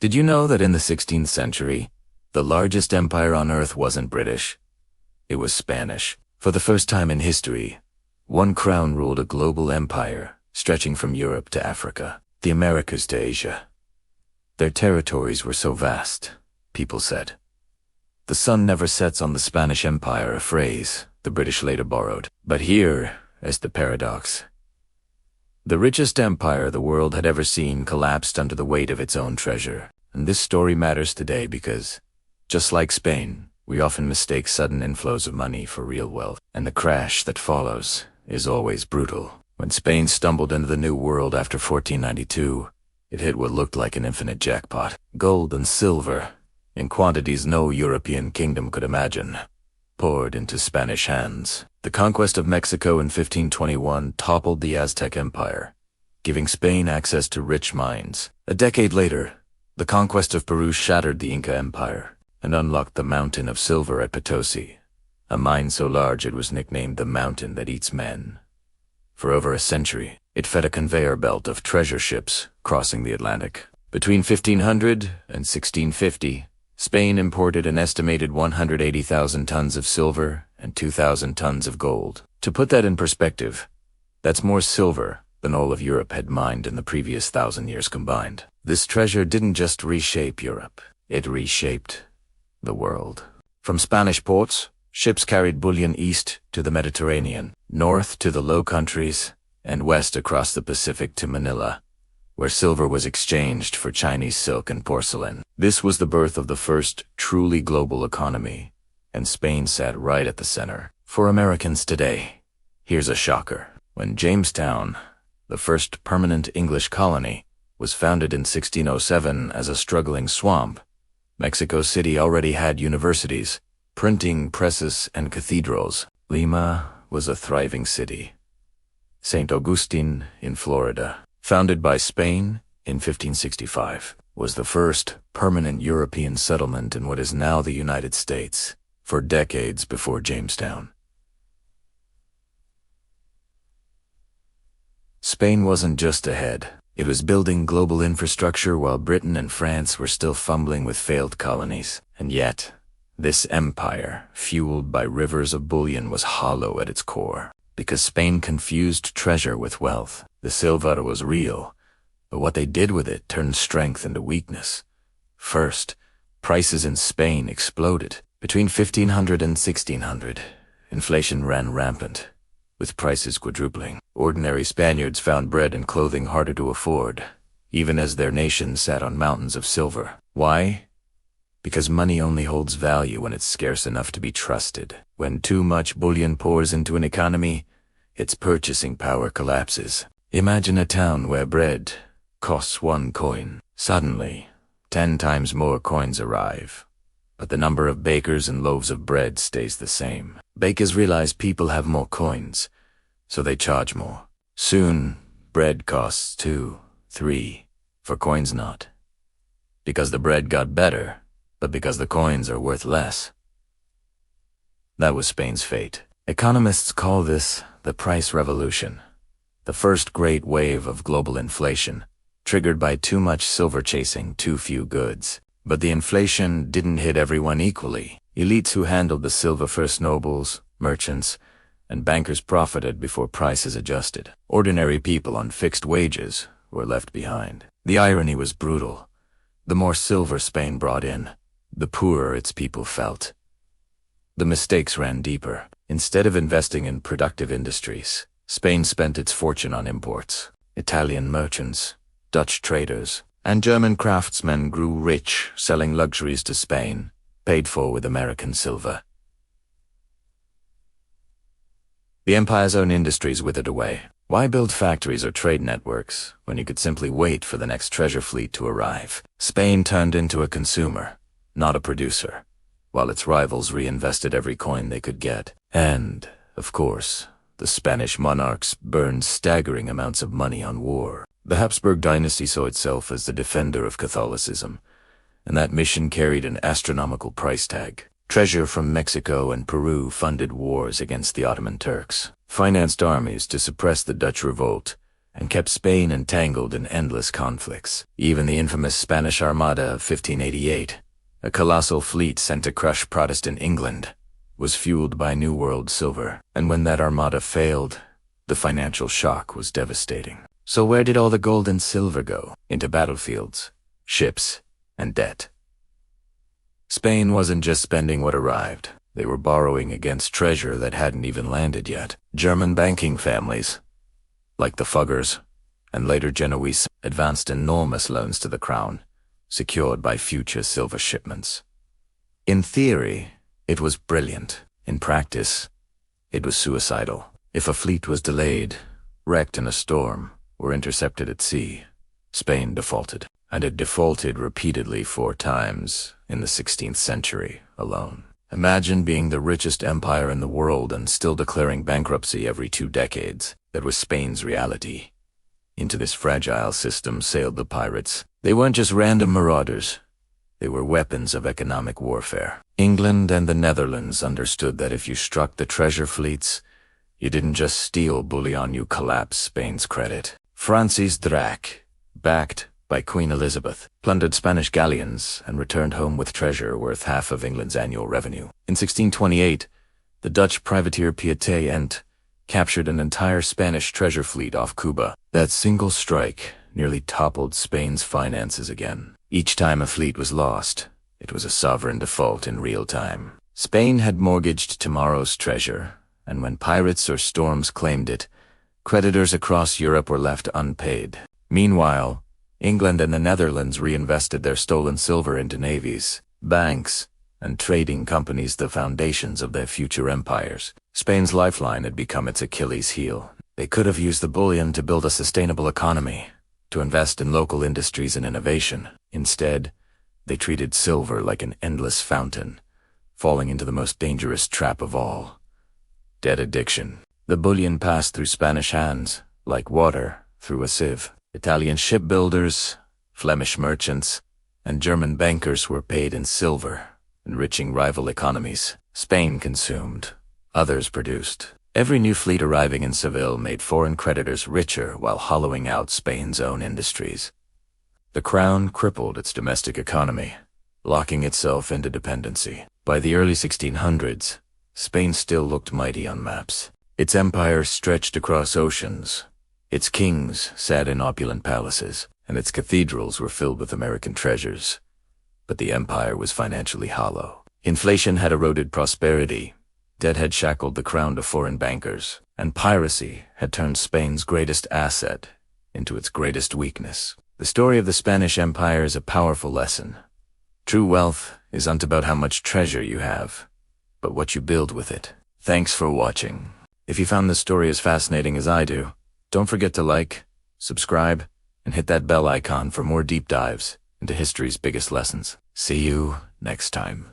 Did you know that in the 16th century, the largest empire on earth wasn't British? It was Spanish. For the first time in history, one crown ruled a global empire, stretching from Europe to Africa, the Americas to Asia. Their territories were so vast, people said. The sun never sets on the Spanish Empire, a phrase the British later borrowed. But here is the paradox. The richest empire the world had ever seen collapsed under the weight of its own treasure. And this story matters today because, just like Spain, we often mistake sudden inflows of money for real wealth, and the crash that follows is always brutal. When Spain stumbled into the New World after 1492, it hit what looked like an infinite jackpot. Gold and silver, in quantities no European kingdom could imagine, poured into Spanish hands. The conquest of Mexico in 1521 toppled the Aztec Empire, giving Spain access to rich mines. A decade later, the conquest of Peru shattered the Inca Empire and unlocked the Mountain of Silver at Potosi, a mine so large it was nicknamed the Mountain that Eats Men. For over a century, it fed a conveyor belt of treasure ships crossing the Atlantic. Between 1500 and 1650, Spain imported an estimated 180,000 tons of silver and 2,000 tons of gold. To put that in perspective, that's more silver than all of Europe had mined in the previous 1,000 years combined. This treasure didn't just reshape Europe, it reshaped the world. From Spanish ports, ships carried bullion east to the Mediterranean, north to the Low Countries, and west across the Pacific to Manila, where silver was exchanged for Chinese silk and porcelain. This was the birth of the first truly global economy, and Spain sat right at the center. For Americans today, here's a shocker. When Jamestown, the first permanent English colony, was founded in 1607 as a struggling swamp, Mexico City already had universities, printing presses, and cathedrals. Lima was a thriving city. St. Augustine in Florida, founded by Spain in 1565, was the first permanent European settlement in what is now the United States, for decades before Jamestown. Spain wasn't just ahead. It was building global infrastructure while Britain and France were still fumbling with failed colonies. And yet, this empire, fueled by rivers of bullion, was hollow at its core. Because Spain confused treasure with wealth. The silver was real, but what they did with it turned strength into weakness. First, prices in Spain exploded. Between 1500 and 1600, inflation ran rampant, with prices quadrupling. Ordinary Spaniards found bread and clothing harder to afford, even as their nation sat on mountains of silver. Why? Because money only holds value when it's scarce enough to be trusted. When too much bullion pours into an economy, its purchasing power collapses. Imagine a town where bread costs 1 coin. Suddenly, 10 times more coins arrive, but the number of bakers and loaves of bread stays the same. Bakers realize people have more coins, so they charge more. Soon, bread costs 2, 3, for coins not. Because the bread got better, but because the coins are worth less. That was Spain's fate. Economists call this the price revolution, the first great wave of global inflation, triggered by too much silver chasing too few goods. But the inflation didn't hit everyone equally. Elites who handled the silver first, nobles, merchants, and bankers profited before prices adjusted. Ordinary people on fixed wages were left behind. The irony was brutal. The more silver Spain brought in, the poorer its people felt. The mistakes ran deeper. Instead of investing in productive industries, Spain spent its fortune on imports. Italian merchants, Dutch traders, and German craftsmen grew rich selling luxuries to Spain, paid for with American silver. The empire's own industries withered away. Why build factories or trade networks when you could simply wait for the next treasure fleet to arrive? Spain turned into a consumer, not a producer, while its rivals reinvested every coin they could get. And, of course, the Spanish monarchs burned staggering amounts of money on war. The Habsburg dynasty saw itself as the defender of Catholicism, and that mission carried an astronomical price tag. Treasure from Mexico and Peru funded wars against the Ottoman Turks, financed armies to suppress the Dutch revolt, and kept Spain entangled in endless conflicts. Even the infamous Spanish Armada of 1588, a colossal fleet sent to crush Protestant England, was fueled by New World silver. And when that armada failed, the financial shock was devastating. So where did all the gold and silver go? Into battlefields, ships, and debt. Spain wasn't just spending what arrived. They were borrowing against treasure that hadn't even landed yet. German banking families, like the Fuggers, and later Genoese, advanced enormous loans to the crown, secured by future silver shipments. In theory, it was brilliant. In practice, it was suicidal. If a fleet was delayed, wrecked in a storm, or intercepted at sea, Spain defaulted. And it defaulted repeatedly 4 times in the 16th century alone. Imagine being the richest empire in the world and still declaring bankruptcy every 2 decades. That was Spain's reality. Into this fragile system sailed the pirates. They weren't just random marauders. They were weapons of economic warfare. England and the Netherlands understood that if you struck the treasure fleets, you didn't just steal bullion, you collapsed Spain's credit. Francis Drake, backed by Queen Elizabeth, plundered Spanish galleons and returned home with treasure worth half of England's annual revenue. In 1628, the Dutch privateer Piet Ent captured an entire Spanish treasure fleet off Cuba. That single strike nearly toppled Spain's finances again. Each time a fleet was lost, it was a sovereign default in real time. Spain had mortgaged tomorrow's treasure, and when pirates or storms claimed it, creditors across Europe were left unpaid. Meanwhile, England and the Netherlands reinvested their stolen silver into navies, banks, and trading companies, the foundations of their future empires. Spain's lifeline had become its Achilles heel. They could have used the bullion to build a sustainable economy, to invest in local industries and innovation. Instead, they treated silver like an endless fountain, falling into the most dangerous trap of all: debt addiction. The bullion passed through Spanish hands, like water through a sieve. Italian shipbuilders, Flemish merchants, and German bankers were paid in silver, enriching rival economies. Spain consumed, others produced. Every new fleet arriving in Seville made foreign creditors richer while hollowing out Spain's own industries. The crown crippled its domestic economy, locking itself into dependency. By the early 1600s, Spain still looked mighty on maps. Its empire stretched across oceans. Its kings sat in opulent palaces, and its cathedrals were filled with American treasures. But the empire was financially hollow. Inflation had eroded prosperity, debt had shackled the crown to foreign bankers, and piracy had turned Spain's greatest asset into its greatest weakness. The story of the Spanish Empire is a powerful lesson. True wealth isn't about how much treasure you have, but what you build with it. Thanks for watching. If you found this story as fascinating as I do, don't forget to like, subscribe, and hit that bell icon for more deep dives into history's biggest lessons. See you next time.